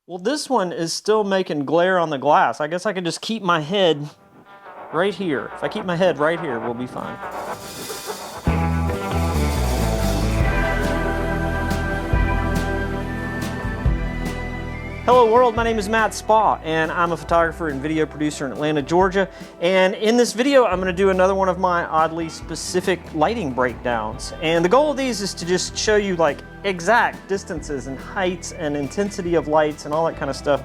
Well, this one is still making glare on the glass. I guess I could just keep my head right here. If I keep my head right here, we'll be fine. Hello world, my name is Matt Spa, and I'm a photographer and video producer in Atlanta, Georgia. And in this video, I'm gonna do another one of my oddly specific lighting breakdowns. And the goal of these is to just show you like exact distances and heights and intensity of lights and all that kind of stuff,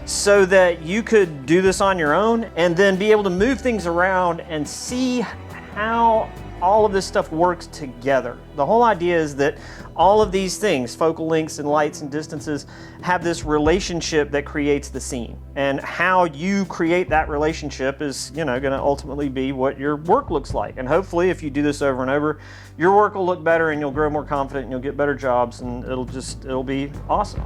so that you could do this on your own and then be able to move things around and see how all of this stuff works together. The whole idea is that all of these things, focal lengths and lights and distances, have this relationship that creates the scene. And how you create that relationship is, gonna ultimately be what your work looks like. And hopefully, if you do this over and over, your work will look better and you'll grow more confident and you'll get better jobs and it'll be awesome.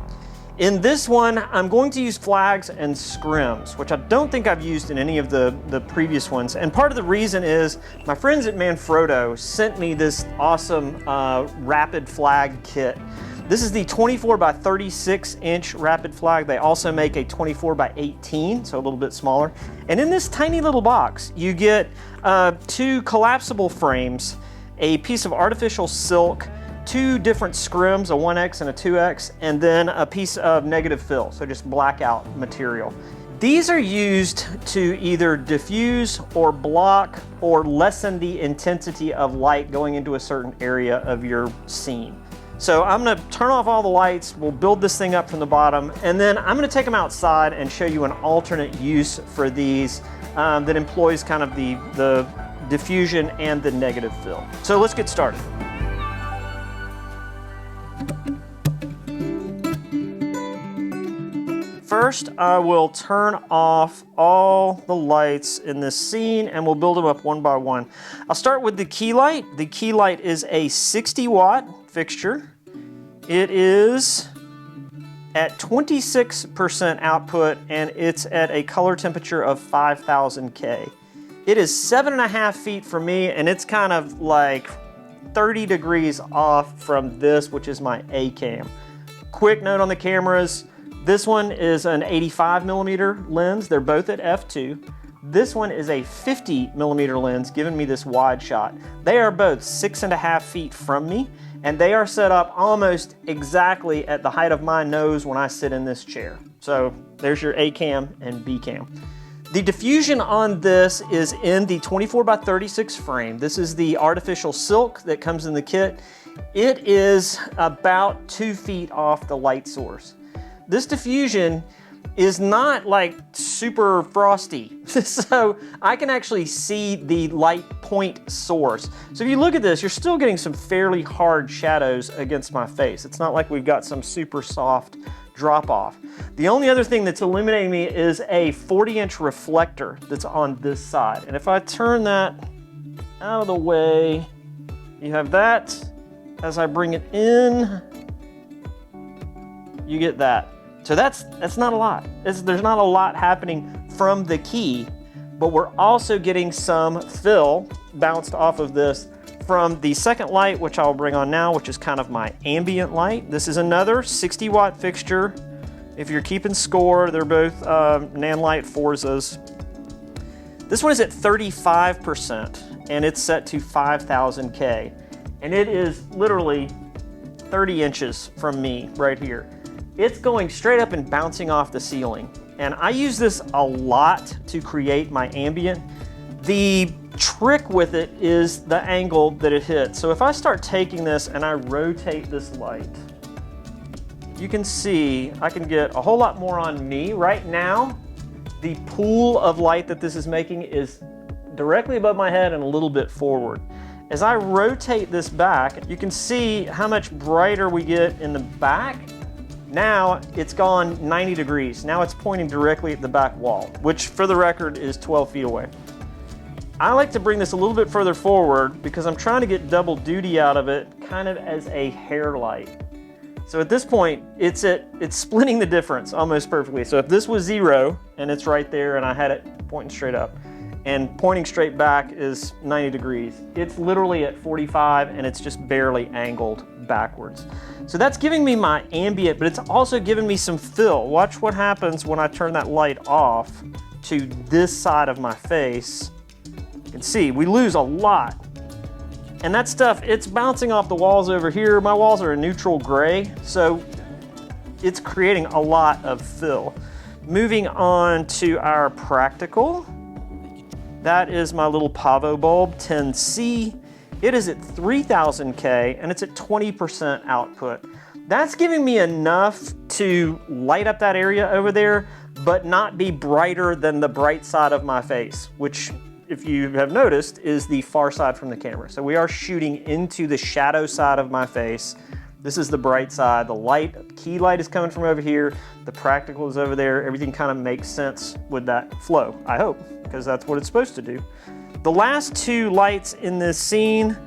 In this one, I'm going to use flags and scrims, which I don't think I've used in any of the previous ones. And part of the reason is my friends at Manfrotto sent me this awesome Rapid Flag kit. This is the 24 by 36 inch Rapid Flag. They also make a 24 by 18, so a little bit smaller. And in this tiny little box, you get 2 collapsible frames, a piece of artificial silk, 2 different scrims, a 1X and a 2X, and then a piece of negative fill, so just blackout material. These are used to either diffuse or block or lessen the intensity of light going into a certain area of your scene. So I'm gonna turn off all the lights, we'll build this thing up from the bottom, and then I'm gonna take them outside and show you an alternate use for these that employs kind of the diffusion and the negative fill. So let's get started. First, I will turn off all the lights in this scene and we'll build them up one by one. I'll start with the key light. The key light is a 60 watt fixture. It is at 26% output and it's at a color temperature of 5000 K. It is 7.5 feet from me and it's kind of like 30 degrees off from this, which is my A cam. Quick note on the cameras. This one is an 85mm lens. They're both at f2. This one is a 50mm lens, giving me this wide shot. They are both 6.5 feet from me, and they are set up almost exactly at the height of my nose when I sit in this chair. So there's your A cam and B cam. The diffusion on this is in the 24 by 36 frame. This is the artificial silk that comes in the kit. It is about 2 feet off the light source. This diffusion is not like super frosty, so I can actually see the light point source. So if you look at this, you're still getting some fairly hard shadows against my face. It's not like we've got some super soft drop off. The only other thing that's illuminating me is a 40-inch reflector that's on this side. And if I turn that out of the way, you have that. As I bring it in, you get that. So that's not a lot. There's not a lot happening from the key, but we're also getting some fill bounced off of this from the second light, which I'll bring on now, which is kind of my ambient light. This is another 60 watt fixture. If you're keeping score, they're both Nanlite Forzas. This one is at 35% and it's set to 5000 K. And it is literally 30 inches from me right here. It's going straight up and bouncing off the ceiling. And I use this a lot to create my ambient. The trick with it is the angle that it hits. So if I start taking this and I rotate this light, you can see I can get a whole lot more on me. Right now, the pool of light that this is making is directly above my head and a little bit forward. As I rotate this back, you can see how much brighter we get in the back. Now it's gone 90 degrees. Now it's pointing directly at the back wall, which for the record is 12 feet away. I like to bring this a little bit further forward because I'm trying to get double duty out of it, kind of as a hair light. So at this point, it's splitting the difference almost perfectly. So if this was 0 and it's right there and I had it pointing straight up, and pointing straight back is 90 degrees. It's literally at 45 and it's just barely angled backwards. So that's giving me my ambient, but it's also giving me some fill. Watch what happens when I turn that light off to this side of my face. You can see we lose a lot. And that stuff, it's bouncing off the walls over here. My walls are a neutral gray, so it's creating a lot of fill. Moving on to our practical. That is my little Pavo bulb, 10C. It is at 3000K and it's at 20% output. That's giving me enough to light up that area over there, but not be brighter than the bright side of my face, which, if you have noticed, is the far side from the camera. So we are shooting into the shadow side of my face. This is the bright side. The light, key light is coming from over here. The practical is over there. Everything kind of makes sense with that flow, I hope, because that's what it's supposed to do. The last two lights in this scene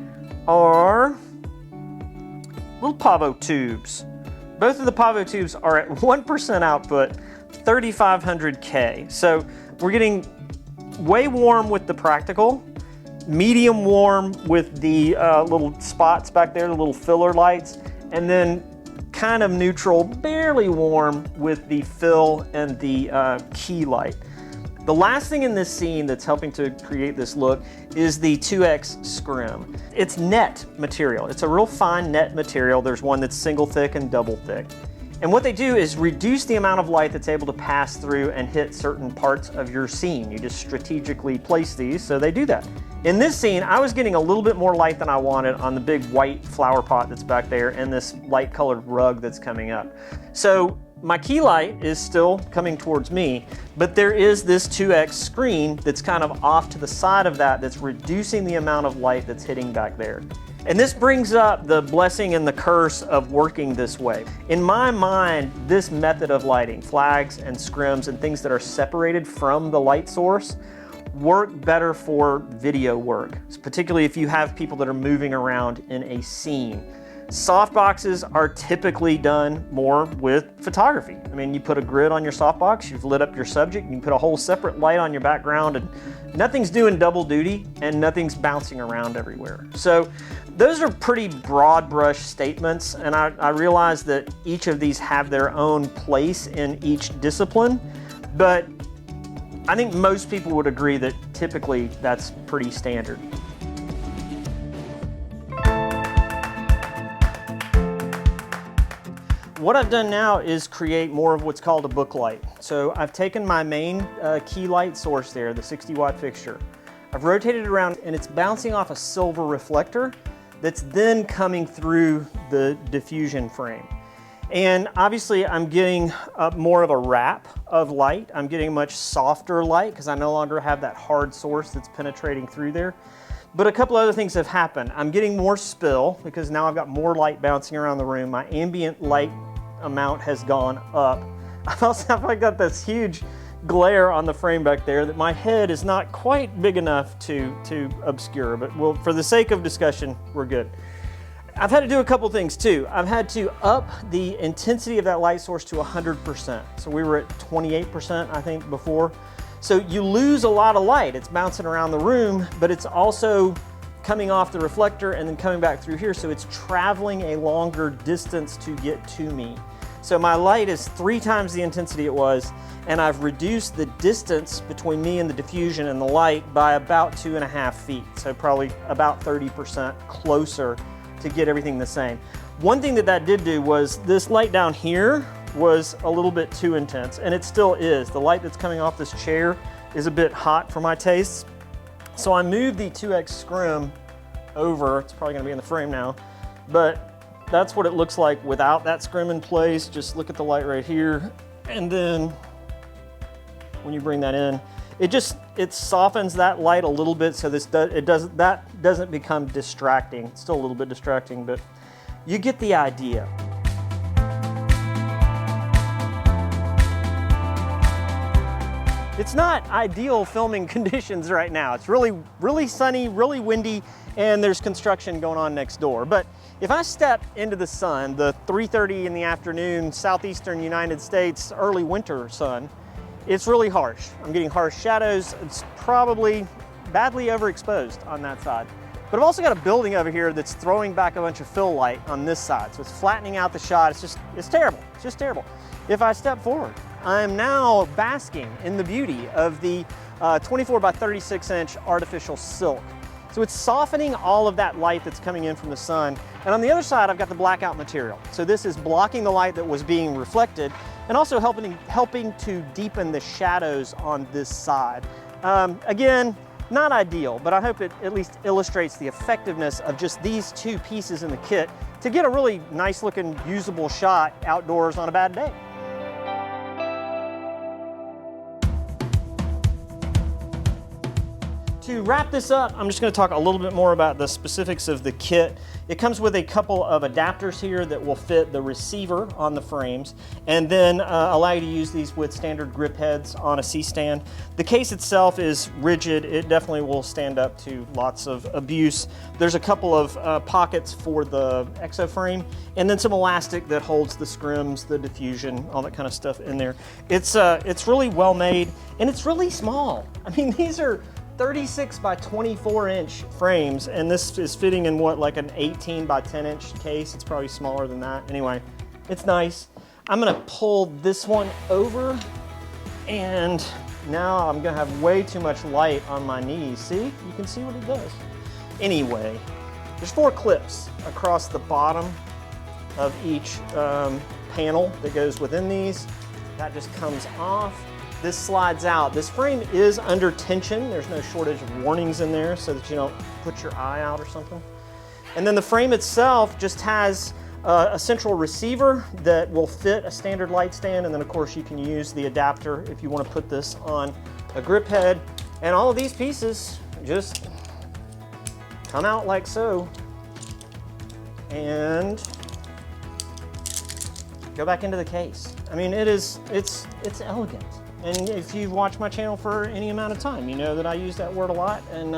are little Pavo tubes. Both of the Pavo tubes are at 1% output, 3500K. So we're getting way warm with the practical, medium warm with the little spots back there, the little filler lights, and then kind of neutral, barely warm with the fill and the key light. The last thing in this scene that's helping to create this look is the 2X scrim. It's net material. It's a real fine net material. There's one that's single thick and double thick. And what they do is reduce the amount of light that's able to pass through and hit certain parts of your scene. You just strategically place these, so they do that. In this scene, I was getting a little bit more light than I wanted on the big white flower pot that's back there and this light colored rug that's coming up. So my key light is still coming towards me, but there is this 2X screen that's kind of off to the side of that that's reducing the amount of light that's hitting back there. And this brings up the blessing and the curse of working this way. In my mind, this method of lighting, flags and scrims and things that are separated from the light source, work better for video work, particularly if you have people that are moving around in a scene. Softboxes are typically done more with photography. I mean, you put a grid on your softbox, you've lit up your subject, you can put a whole separate light on your background, and nothing's doing double duty and nothing's bouncing around everywhere. So those are pretty broad brush statements, and I realize that each of these have their own place in each discipline, but I think most people would agree that typically that's pretty standard. What I've done now is create more of what's called a booklight. So I've taken my main key light source there, the 60-watt fixture. I've rotated it around and it's bouncing off a silver reflector that's then coming through the diffusion frame. And obviously I'm getting more of a wrap of light. I'm getting much softer light because I no longer have that hard source that's penetrating through there. But a couple other things have happened. I'm getting more spill because now I've got more light bouncing around the room. My ambient light amount has gone up. I've got this huge glare on the frame back there that my head is not quite big enough to obscure, but for the sake of discussion, we're good. I've had to do a couple things too. I've had to up the intensity of that light source to 100%. So we were at 28%, I think, before. So you lose a lot of light. It's bouncing around the room, but it's also coming off the reflector and then coming back through here. So it's traveling a longer distance to get to me. So my light is 3 times the intensity it was, and I've reduced the distance between me and the diffusion and the light by about 2.5 feet. So probably about 30% closer to get everything the same. One thing that did do was this light down here was a little bit too intense, and it still is. The light that's coming off this chair is a bit hot for my tastes. So I moved the 2X scrim over. It's probably gonna be in the frame now, but that's what it looks like without that scrim in place. Just look at the light right here. And then when you bring that in, it softens that light a little bit so that doesn't become distracting. It's still a little bit distracting, but you get the idea. It's not ideal filming conditions right now. It's really sunny, really windy, and there's construction going on next door. But if I step into the sun, the 3:30 in the afternoon, southeastern United States, early winter sun, it's really harsh. I'm getting harsh shadows. It's probably badly overexposed on that side. But I've also got a building over here that's throwing back a bunch of fill light on this side. So it's flattening out the shot. It's terrible. It's just terrible. If I step forward, I'm now basking in the beauty of the 24 by 36 inch artificial silk. So it's softening all of that light that's coming in from the sun. And on the other side, I've got the blackout material. So this is blocking the light that was being reflected and also helping to deepen the shadows on this side. Again, not ideal, but I hope it at least illustrates the effectiveness of just these two pieces in the kit to get a really nice looking, usable shot outdoors on a bad day. To wrap this up, I'm just going to talk a little bit more about the specifics of the kit. It comes with a couple of adapters here that will fit the receiver on the frames and then allow you to use these with standard grip heads on a C-stand. The case itself is rigid. It definitely will stand up to lots of abuse. There's a couple of pockets for the exo frame and then some elastic that holds the scrims, the diffusion, all that kind of stuff in there. It's really well made and it's really small. I mean, these are 36 by 24 inch frames, and this is fitting in what, like an 18 by 10 inch case. It's probably smaller than that. Anyway, it's nice. I'm gonna pull this one over, and now I'm gonna have way too much light on my knees. See, you can see what it does. Anyway, there's 4 clips across the bottom of each panel that goes within these. That just comes off. This slides out. This frame is under tension. There's no shortage of warnings in there so that you don't put your eye out or something. And then the frame itself just has a central receiver that will fit a standard light stand, and then of course you can use the adapter if you want to put this on a grip head. And all of these pieces just come out like so and go back into the case. I mean, it's elegant. And if you've watched my channel for any amount of time, you know that I use that word a lot, and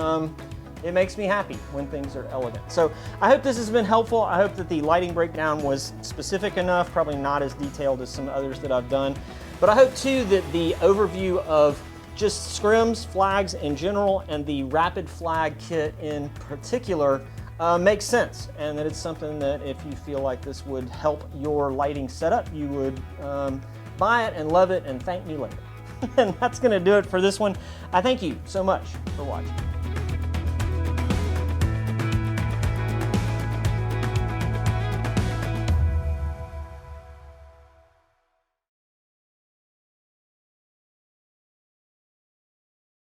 it makes me happy when things are elegant. So I hope this has been helpful. I hope that the lighting breakdown was specific enough, probably not as detailed as some others that I've done. But I hope too that the overview of just scrims, flags in general, and the Rapid Flag kit in particular makes sense, and that it's something that if you feel like this would help your lighting setup, you would buy it and love it and thank me later. And that's going to do it for this one. I thank you so much for watching.